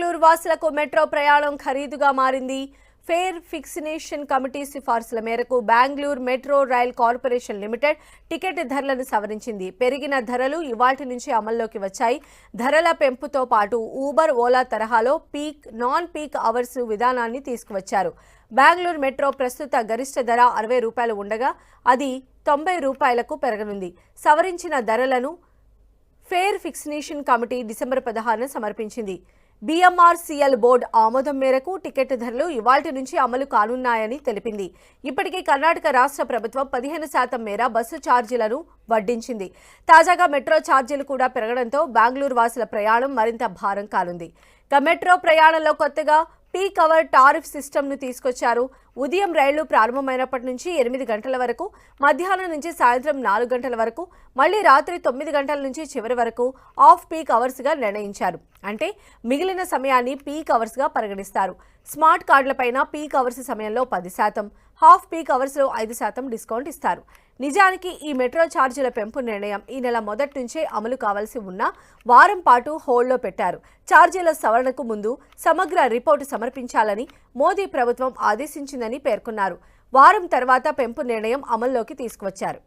బెంగళూరు వాసులకు మెట్రో ప్రయాణం ఖరీదుగా మారింది. ఫేర్ ఫిక్సేషన్ కమిటీ సిఫార్సుల మేరకు Bengaluru metro rail corporation limited ticket ధరలను సవరించింది. పెరిగిన ధరలు ఇవాల్టి నుంచి అమల్లోకి వచ్చాయి. ధరల పెంపుతో పాటు ఊబర్, ఓలా తరహాలో పీక్, నాన్ పీక్ అవర్స్ విధానాన్ని తీసుకువచ్చారు. బెంగళూరు మెట్రో ప్రస్తుత గరిష్ట ధర 60 రూపాయలు ఉండగా అది 90 రూపాయలకు పెరగనుంది. సవరించిన ధరలను ఫేర్ ఫిక్సేషన్ కమిటీ డిసెంబర్ 16న సమర్పించింది. BMRCL బోర్డు ఆమోదం మేరకు టికెట్ ధరలు ఇవాల్టి నుంచి అమలు కానున్నాయని తెలిపింది. ఇప్పటికే కర్ణాటక రాష్ట్ర ప్రభుత్వం 15% మేర బస్సు ఛార్జీలను వడ్డించింది. తాజాగా మెట్రో ఛార్జీలు కూడా పెరగడంతో బెంగళూరు వాసుల ప్రయాణం మరింత భారం కానుంది. మెట్రో ప్రయాణంలో కొత్తగా పీక్ అవర్ టారిఫ్ సిస్టమ్ను తీసుకొచ్చారు. ఉదయం రైళ్లు ప్రారంభమైనప్పటి నుంచి 8 గంటల వరకు, మధ్యాహ్నం నుంచి సాయంత్రం 4 గంటల వరకు, మళ్లీ రాత్రి 9 గంటల నుంచి చివరి వరకు ఆఫ్ పీక్ అవర్స్గా నిర్ణయించారు. అంటే మిగిలిన సమయాన్ని పీక్ అవర్స్గా పరిగణిస్తారు. స్మార్ట్ కార్డులపైన పీక్ అవర్స్ సమయంలో 10%, హాఫ్ పీక్ అవర్స్లో 5% డిస్కౌంట్ ఇస్తారు. నిజానికి ఈ మెట్రో ఛార్జీల పెంపు నిర్ణయం ఈ నెల మొదటి నుంచే అమలు కావాల్సి ఉన్న వారం పాటు హోల్డ్లో పెట్టారు. ఛార్జీల సవరణకు ముందు సమగ్ర రిపోర్టు సమర్పించాలని మోదీ ప్రభుత్వం ఆదేశించిందని పేర్కొన్నారు. వారం తర్వాత పెంపు నిర్ణయం అమల్లోకి తీసుకువచ్చారు.